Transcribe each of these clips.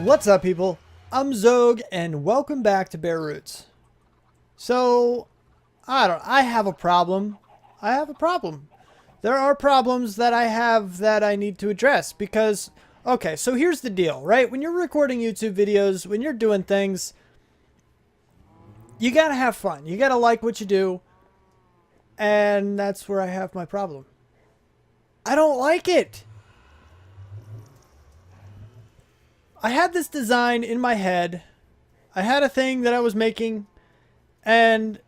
What's up, people? I'm Xogue, and welcome back to Bare Roots. So, I have a problem. There are problems that I have that I need to address because, okay, so here's the deal, right? When you're recording YouTube videos, when you're doing things, you gotta have fun. You gotta like what you do, and that's where I have my problem. I don't like it. I had this design in my head. I had a thing that I was making, and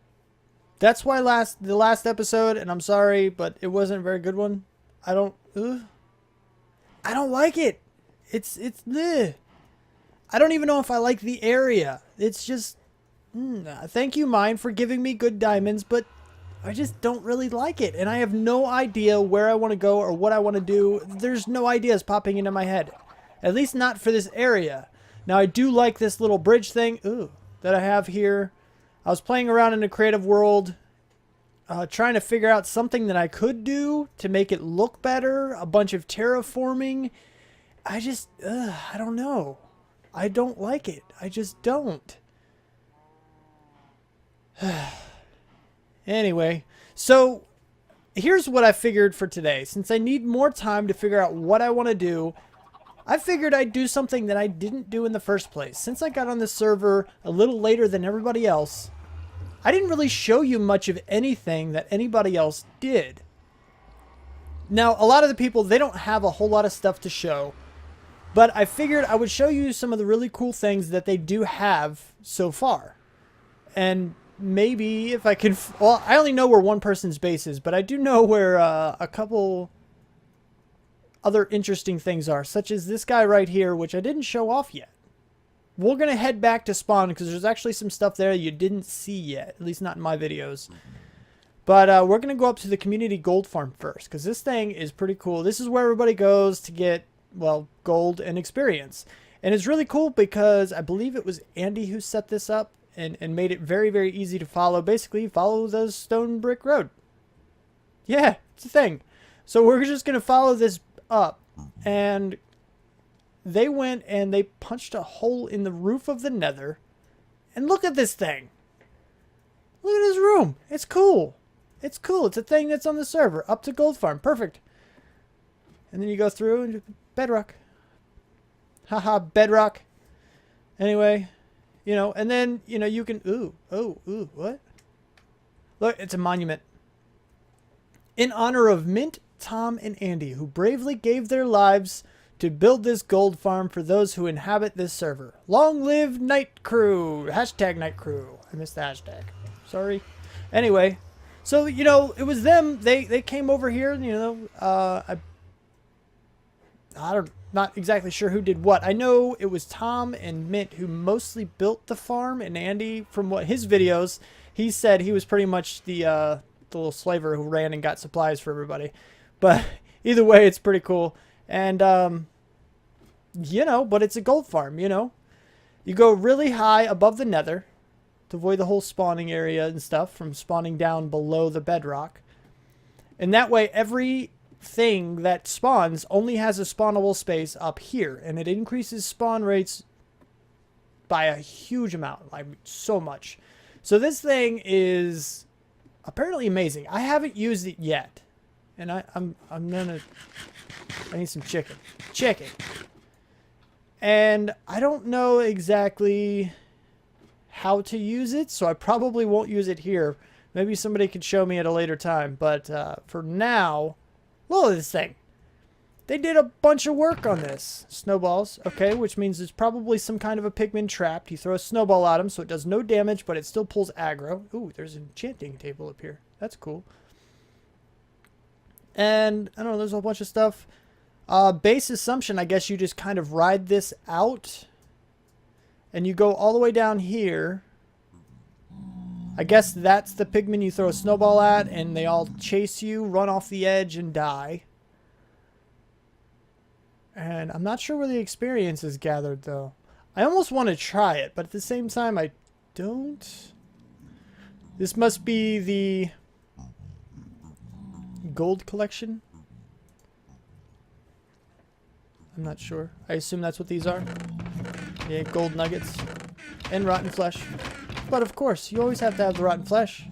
that's why the last episode, and I'm sorry, but it wasn't a very good one. I don't like it. It's bleh. I don't even know if I like the area. It's just thank you, mine, for giving me good diamonds, but I just don't really like it, and I have no idea where I want to go or what I want to do. There's no ideas popping into my head. At least not for this area. Now, I do like this little bridge thing that I have here. I was playing around in a creative world, trying to figure out something that I could do to make it look better. A bunch of terraforming. I just, I don't know. I don't like it. I just don't. Anyway, so here's what I figured for today. Since I need more time to figure out what I want to do, I figured I'd do something that I didn't do in the first place. Since I got on this server a little later than everybody else, I didn't really show you much of anything that anybody else did. Now, a lot of the people, they don't have a whole lot of stuff to show, but I figured I would show you some of the really cool things that they do have so far. And maybe if I could, well, I only know where one person's base is, but I do know where a couple other interesting things are, such as this guy right here, which I didn't show off yet. We're going to head back to spawn because there's actually some stuff there you didn't see yet, at least not in my videos. But we're going to go up to the community gold farm first because this thing is pretty cool. This is where everybody goes to get, well, gold and experience. And it's really cool because I believe it was Andy who set this up and made it very, very easy to follow. Basically, follow the stone brick road. Yeah, it's a thing. So we're just going to follow this up, and they went and they punched a hole in the roof of the nether, and look at this thing. Look at his room. It's cool. It's cool. It's a thing that's on the server. Up to gold farm. Perfect. And then you go through and bedrock. Haha, bedrock. Anyway, you know, and then, you know, you can, what? Look, it's a monument. In honor of Mint, Tom, and Andy, who bravely gave their lives to build this gold farm for those who inhabit this server. Long live Night Crew! Hashtag Night Crew. I missed the hashtag. Sorry. Anyway, so, you know, it was them. They came over here, you know, not exactly sure who did what. I know it was Tom and Mint who mostly built the farm, and Andy, from what his videos, he said he was pretty much the little slaver who ran and got supplies for everybody. But either way, it's pretty cool. And, you know, but it's a gold farm, you know. You go really high above the nether to avoid the whole spawning area and stuff from spawning down below the bedrock. And that way, everything that spawns only has a spawnable space up here. And it increases spawn rates by a huge amount, like so much. So this thing is apparently amazing. I haven't used it yet. And I need some chicken. And I don't know exactly how to use it, so I probably won't use it here. Maybe somebody could show me at a later time. But for now, look at this thing. They did a bunch of work on this. Snowballs, okay, which means there's probably some kind of a pigman trapped. You throw a snowball at him, so it does no damage, but it still pulls aggro. Ooh, there's an enchanting table up here. That's cool. And, I don't know, there's a whole bunch of stuff. Base assumption, I guess you just kind of ride this out. And you go all the way down here. I guess that's the pigmen you throw a snowball at, and they all chase you, run off the edge, and die. And I'm not sure where the experience is gathered, though. I almost want to try it, but at the same time, I don't. This must be the gold collection. I'm not sure. I assume that's what these are. Yeah, gold nuggets. And rotten flesh. But of course, you always have to have the rotten flesh.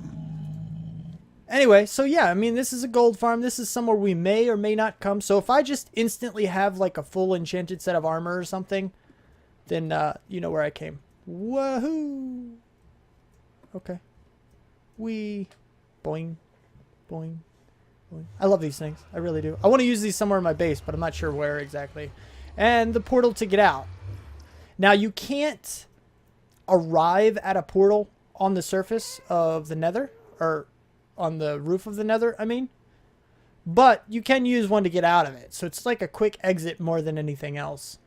Anyway, so yeah, I mean, this is a gold farm. This is somewhere we may or may not come. So if I just instantly have like a full enchanted set of armor or something, then you know where I came. Woohoo! Okay. Boing. Boing. Boing. I love these things. I really do. I want to use these somewhere in my base, but I'm not sure where exactly. And the portal to get out. Now, you can't arrive at a portal on the surface of the nether, or on the roof of the nether, I mean. But you can use one to get out of it. So it's like a quick exit more than anything else.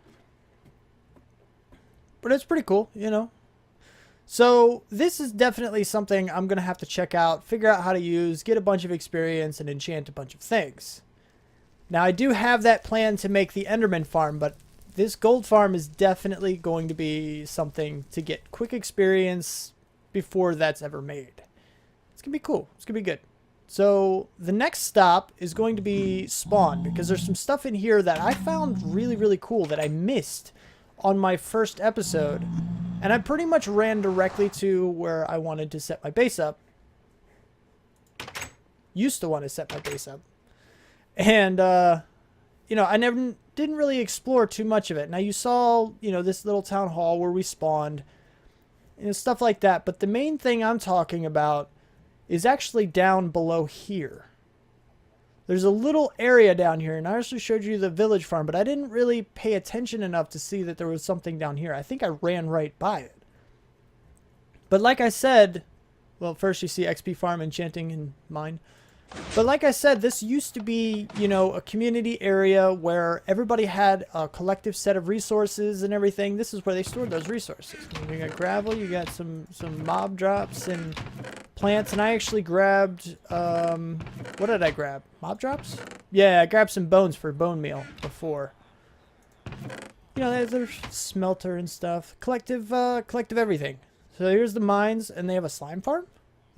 But it's pretty cool, you know. So this is definitely something I'm going to have to check out, figure out how to use, get a bunch of experience, and enchant a bunch of things. Now, I do have that plan to make the Enderman farm, but this gold farm is definitely going to be something to get quick experience before that's ever made. It's going to be cool. It's going to be good. So the next stop is going to be spawn, because there's some stuff in here that I found really, really cool that I missed on my first episode. And I pretty much ran directly to where I wanted to set my base up. Used to want to set my base up. And, you know, I didn't really explore too much of it. Now, you saw, you know, this little town hall where we spawned. And stuff like that. But the main thing I'm talking about is actually down below here. There's a little area down here, and I also showed you the village farm, but I didn't really pay attention enough to see that there was something down here. I think I ran right by it. But like I said, well, first you see XP farm, enchanting, and mine. But like I said, this used to be, you know, a community area where everybody had a collective set of resources and everything. This is where they stored those resources. You got gravel, you got some mob drops and plants, and I actually grabbed, what did I grab? Mob drops? Yeah, I grabbed some bones for bone meal before. You know, there's smelter and stuff. Collective everything. So here's the mines, and they have a slime farm?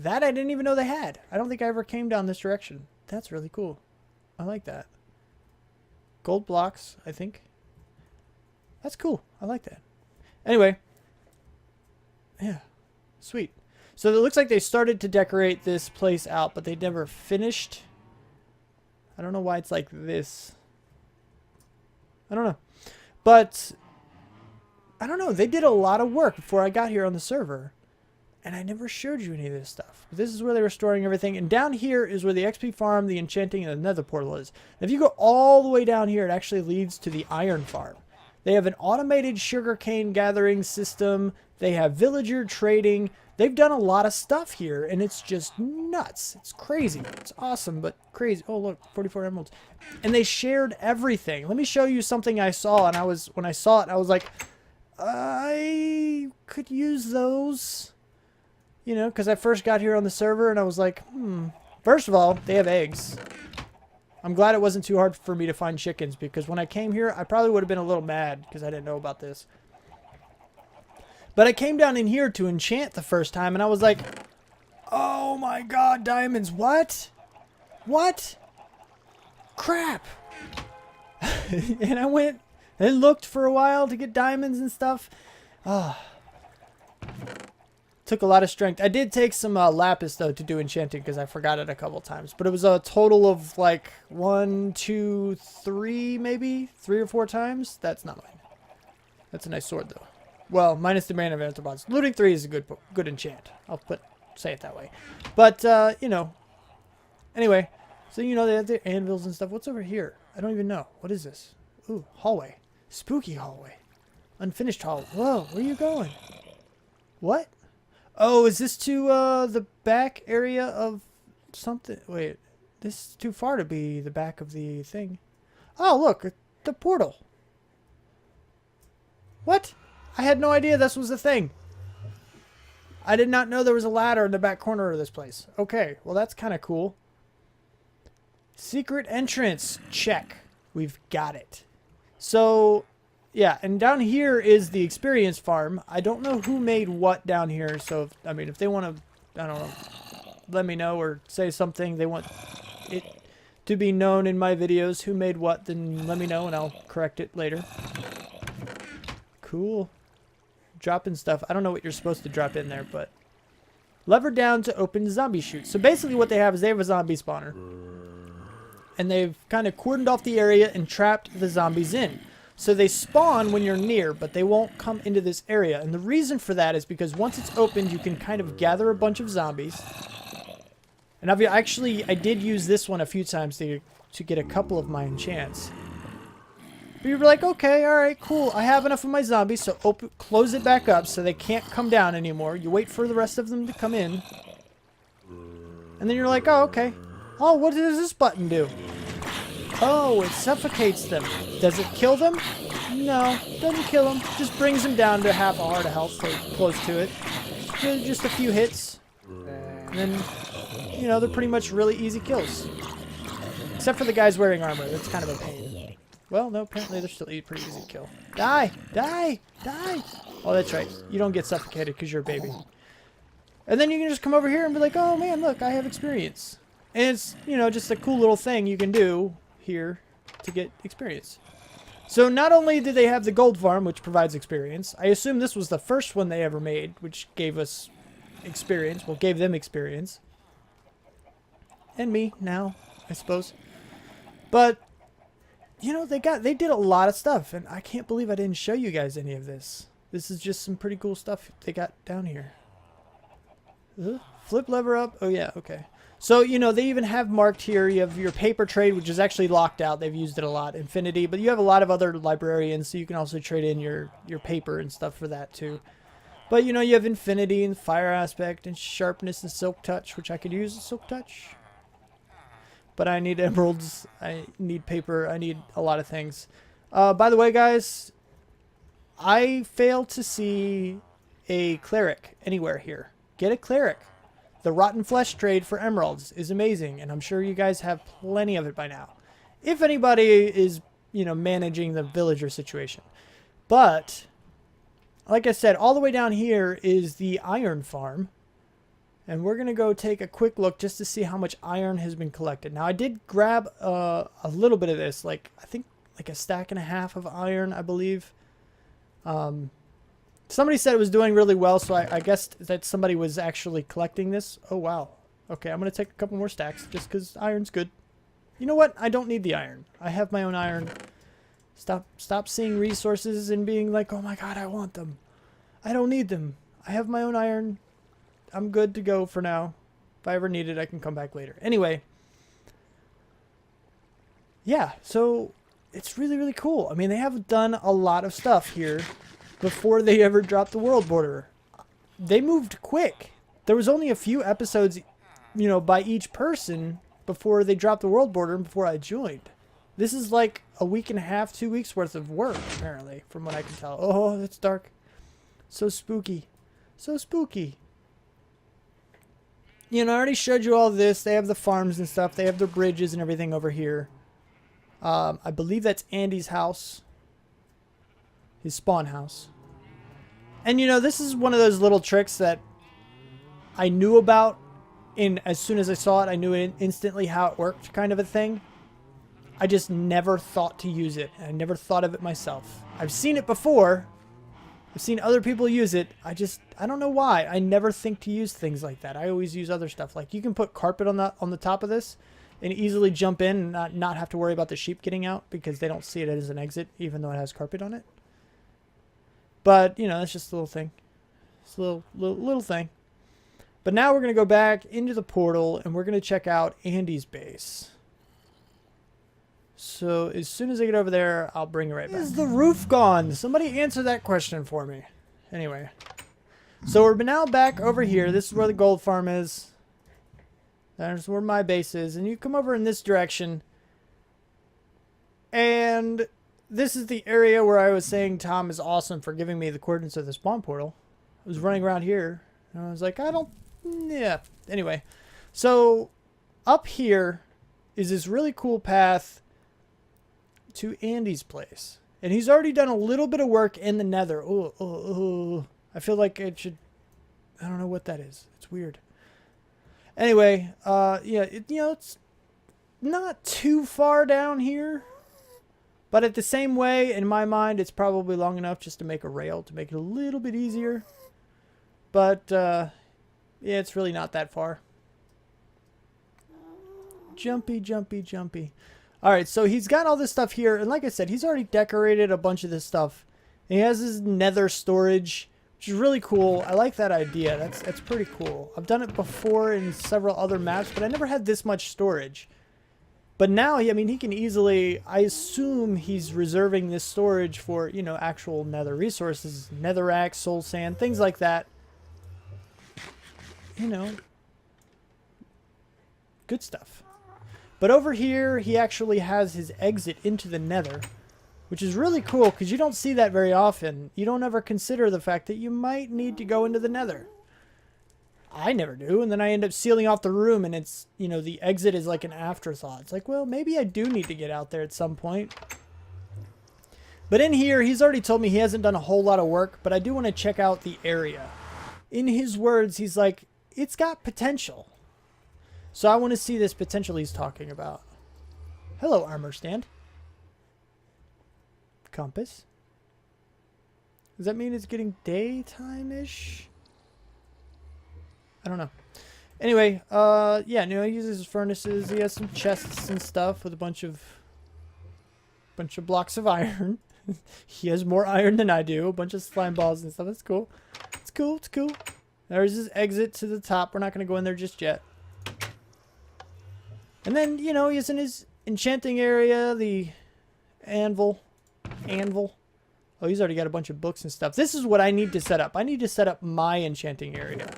That I didn't even know they had. I don't think I ever came down this direction. That's really cool. I like that. Gold blocks, I think. That's cool. I like that. Anyway. Yeah. Sweet. So it looks like they started to decorate this place out, but they never finished. I don't know why it's like this. I don't know. But, I don't know. They did a lot of work before I got here on the server. And I never showed you any of this stuff. This is where they were storing everything. And down here is where the XP farm, the enchanting, and the nether portal is. And if you go all the way down here, it actually leads to the iron farm. They have an automated sugarcane gathering system. They have villager trading. They've done a lot of stuff here, and it's just nuts. It's crazy. It's awesome, but crazy. Oh, look, 44 emeralds. And they shared everything. Let me show you something I saw, and when I saw it, I was like, I could use those. You know, because I first got here on the server, and I was like, First of all, they have eggs. I'm glad it wasn't too hard for me to find chickens, because when I came here, I probably would have been a little mad, because I didn't know about this. But I came down in here to enchant the first time, and I was like, oh my god, diamonds, what? What? Crap. And I went and looked for a while to get diamonds and stuff. Took a lot of strength. I did take some lapis, though, to do enchanting, because I forgot it a couple times. But it was a total of, like, 1, 2, 3, maybe? 3 or 4 times? That's not mine. That's a nice sword, though. Well, minus the man of arthropods. Looting 3 is a good enchant. I'll say it that way. But, you know. Anyway. So, you know, they have the anvils and stuff. What's over here? I don't even know. What is this? Ooh, hallway. Spooky hallway. Unfinished hallway. Whoa, where are you going? What? Oh, is this to the back area of something? Wait, this is too far to be the back of the thing. Oh, look, the portal. What? I had no idea this was a thing. I did not know there was a ladder in the back corner of this place. Okay, well, that's kind of cool. Secret entrance. Check. We've got it. So, yeah, and down here is the experience farm. I don't know who made what down here, so, if they want to, I don't know, let me know or say something they want it to be known in my videos who made what, then let me know and I'll correct it later. Cool. dropping stuff. I don't know what you're supposed to drop in there, but lever down to open zombie chute. So basically what they have is they have a zombie spawner. And they've kind of cordoned off the area and trapped the zombies in. So they spawn when you're near, but they won't come into this area. And the reason for that is because once it's opened, you can kind of gather a bunch of zombies. And I did use this one a few times to get a couple of my enchants. But you're like, okay, alright, cool. I have enough of my zombies, so close it back up so they can't come down anymore. You wait for the rest of them to come in. And then you're like, oh, okay. Oh, what does this button do? Oh, it suffocates them. Does it kill them? No, doesn't kill them. Just brings them down to half a heart of health, or close to it. Just a few hits. And then, you know, they're pretty much really easy kills. Except for the guys wearing armor. That's kind of a pain. Well, no, apparently they're still pretty easy to kill. Die! Die! Die! Oh, that's right. You don't get suffocated because you're a baby. And then you can just come over here and be like, oh man, look, I have experience. And it's, you know, just a cool little thing you can do here to get experience. So not only did they have the gold farm, which provides experience, I assume this was the first one they ever made, which gave us experience. Well, gave them experience. And me now, I suppose. But, you know, they did a lot of stuff, and I can't believe I didn't show you guys any of this. This is just some pretty cool stuff they got down here. Flip lever up. Oh, yeah, okay. So, you know, they even have marked here, you have your paper trade, which is actually locked out. They've used it a lot. Infinity. But you have a lot of other librarians, so you can also trade in your paper and stuff for that, too. But, you know, you have Infinity and Fire Aspect and Sharpness and Silk Touch, which I could use a Silk Touch. But I need emeralds. I need paper. I need a lot of things. By the way, guys, I failed to see a cleric anywhere here. Get a cleric. The Rotten Flesh trade for emeralds is amazing, and I'm sure you guys have plenty of it by now. If anybody is, you know, managing the villager situation. But, like I said, all the way down here is the iron farm. And we're going to go take a quick look just to see how much iron has been collected. Now, I did grab a little bit of this, I think like a stack and a half of iron, I believe. Somebody said it was doing really well, so I guess that somebody was actually collecting this. Oh, wow. Okay, I'm going to take a couple more stacks just because iron's good. You know what? I don't need the iron. I have my own iron. Stop seeing resources and being like, oh my god, I want them. I don't need them. I have my own iron. I'm good to go for now. If I ever need it, I can come back later. Anyway. Yeah, so it's really, really cool. I mean, they have done a lot of stuff here before they ever dropped the world border. They moved quick. There was only a few episodes, you know, by each person before they dropped the world border and before I joined. This is like a week and a half, 2 weeks worth of work, apparently, from what I can tell. Oh, that's dark. So spooky. So spooky. You know, I already showed you all this. They have the farms and stuff. They have their bridges and everything over here. I believe that's Andy's house. His spawn house. And you know, this is one of those little tricks that I knew about. As soon as I saw it, I knew instantly how it worked, kind of a thing. I just never thought to use it. I never thought of it myself. I've seen it before. I've seen other people use it. I don't know why. I never think to use things like that. I always use other stuff. Like you can put carpet on the top of this and easily jump in and not have to worry about the sheep getting out because they don't see it as an exit, even though it has carpet on it. But, you know, that's just a little thing. It's a little thing. But now we're going to go back into the portal and we're going to check out Andy's base. So as soon as I get over there, I'll bring it right back. Is the roof gone? Somebody answer that question for me. Anyway. So we're now back over here. This is where the gold farm is. That's where my base is. And you come over in this direction. And this is the area where I was saying Tom is awesome for giving me the coordinates of the spawn portal. I was running around here. And I was like, yeah. Anyway. So up here is this really cool path to Andy's place. And he's already done a little bit of work in the nether. Oh. I feel like it should... I don't know what that is. It's weird. Anyway, yeah, you know, it's not too far down here. But at the same way, in my mind, it's probably long enough just to make a rail to make it a little bit easier. But, yeah, it's really not that far. Jumpy, jumpy, jumpy. Alright, so he's got all this stuff here. And like I said, he's already decorated a bunch of this stuff. And he has his nether storage, which is really cool. I like that idea. That's pretty cool. I've done it before in several other maps, but I never had this much storage. But now, I mean, he can easily, I assume he's reserving this storage for, you know, actual nether resources. Netherrack, soul sand, things like that. You know, good stuff. But over here, he actually has his exit into the nether, which is really cool because you don't see that very often. You don't ever consider the fact that you might need to go into the nether. I never do, and then I end up sealing off the room, and it's, you know, the exit is like an afterthought. It's like, well, maybe I do need to get out there at some point. But in here, he's already told me he hasn't done a whole lot of work, but I do want to check out the area. In his words, he's like, it's got potential. So I want to see this potential he's talking about. Hello, armor stand. Compass. Does that mean it's getting daytime-ish? I don't know. Anyway, yeah, you know, he uses his furnaces. He has some chests and stuff with a bunch of blocks of iron. He has more iron than I do. A bunch of slime balls and stuff. That's cool. It's cool. It's cool. There's his exit to the top. We're not going to go in there just yet. And then, you know, he's in his enchanting area. The anvil. Oh, he's already got a bunch of books and stuff. This is what I need to set up. I need to set up my enchanting area,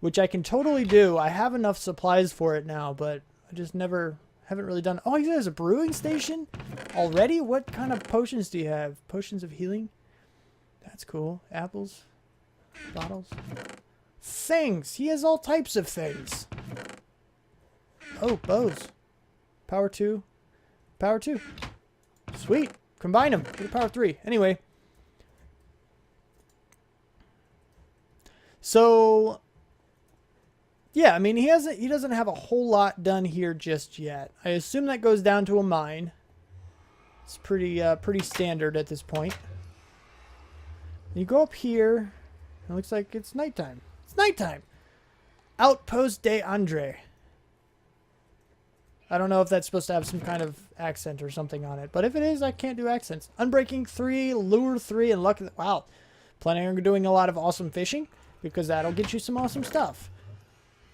which I can totally do. I have enough supplies for it now, but I just haven't really done. Oh, he has a brewing station already? What kind of potions do you have? Potions of healing? That's cool. Apples. Bottles. Things. He has all types of things. Oh, bows. Power 2. Power 2. Sweet. Combine them. Get a power 3. Anyway. So, yeah, I mean, he doesn't have a whole lot done here just yet. I assume that goes down to a mine. It's pretty standard at this point. You go up here. It looks like it's nighttime. It's nighttime. Outpost de Andre. I don't know if that's supposed to have some kind of accent or something on it, but if it is, I can't do accents. Unbreaking 3, lure 3, and luck. Wow, planning on doing a lot of awesome fishing because that'll get you some awesome stuff.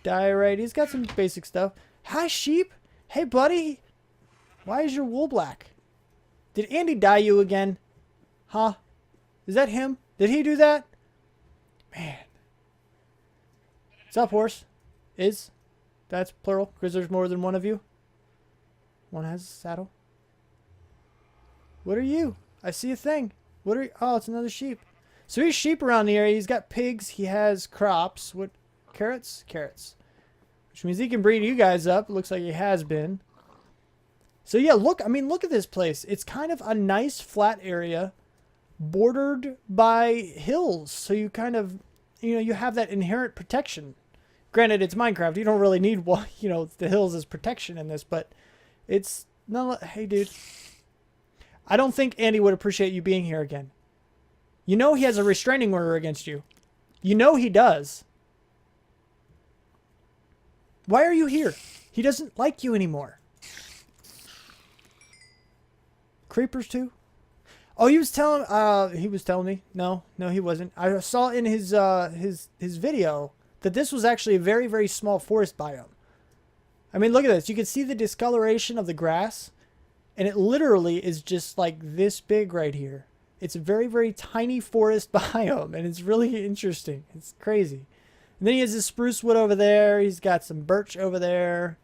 Diorite, he's got some basic stuff. Hi, sheep. Hey, buddy. Why is your wool black? Did Andy dye you again? Huh? Is that him? Did he do that? Man. What's up, horse? Is. That's plural because there's more than one of you. One has a saddle. What are you? I see a thing. What are you? Oh, it's another sheep. So he's sheep around the area. He's got pigs. He has crops. What? Carrots? Carrots. Which means he can breed you guys up. It looks like he has been. So yeah, look. I mean, look at this place. It's kind of a nice flat area bordered by hills. So you kind of, you know, you have that inherent protection. Granted, it's Minecraft. You don't really need, you know, the hills as protection in this, but it's not. Hey, dude. I don't think Andy would appreciate you being here again. You know he has a restraining order against you. You know he does. Why are you here? He doesn't like you anymore. Creepers too? Oh, he was telling me. No, he wasn't. I saw in his video that this was actually a very, very small forest biome. I mean, look at this. You can see the discoloration of the grass, and it literally is just like this big right here. It's a very, very tiny forest biome, and it's really interesting. It's crazy. And then he has this spruce wood over there. He's got some birch over there.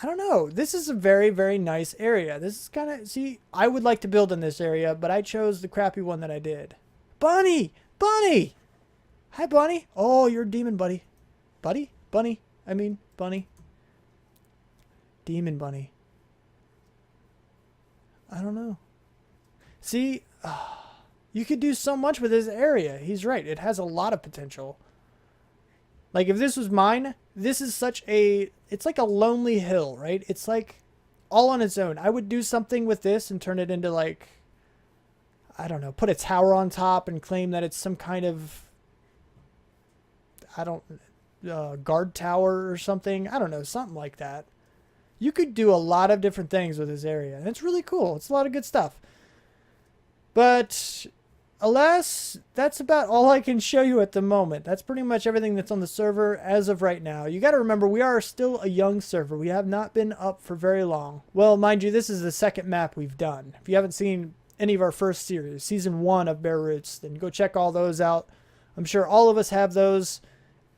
I don't know. This is a very, very nice area. This is kind of... See, I would like to build in this area, but I chose the crappy one that I did. Bunny! Bunny! Hi, Bunny. Oh, you're a demon, buddy. Buddy? Bunny. I mean, Bunny. Demon Bunny. I don't know. See, you could do so much with this area. He's right. It has a lot of potential. Like, if this was mine, this is such a... It's like a lonely hill, right? It's like all on its own. I would do something with this and turn it into like, I don't know, put a tower on top and claim that it's some kind of, guard tower or something. I don't know, something like that. You could do a lot of different things with this area, and it's really cool. It's a lot of good stuff. But alas, that's about all I can show you at the moment. That's pretty much everything that's on the server as of right now. You got to remember, we are still a young server. We have not been up for very long. Well, mind you, this is the second map we've done. If you haven't seen any of our first series, season 1 of Bare Roots, then go check all those out. I'm sure all of us have those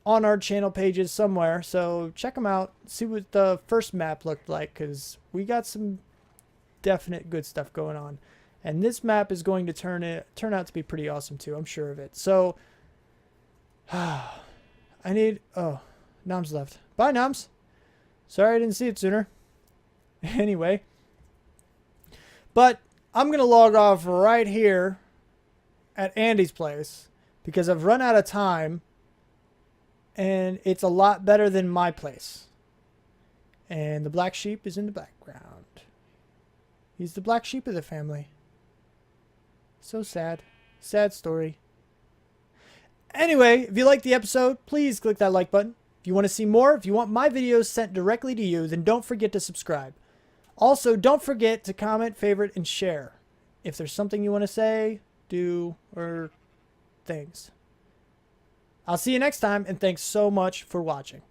on our channel pages somewhere, so check them out. See what the first map looked like, because we got some definite good stuff going on. And this map is going to turn out to be pretty awesome too. I'm sure of it. So, oh, Noms left. Bye, Noms. Sorry I didn't see it sooner. Anyway. But I'm going to log off right here at Andy's place because I've run out of time. And it's a lot better than my place. And the black sheep is in the background. He's the black sheep of the family. So sad. Sad story. Anyway, if you liked the episode, please click that like button. If you want to see more, if you want my videos sent directly to you, then don't forget to subscribe. Also, don't forget to comment, favorite, and share. If there's something you want to say, do, or things. I'll see you next time, and thanks so much for watching.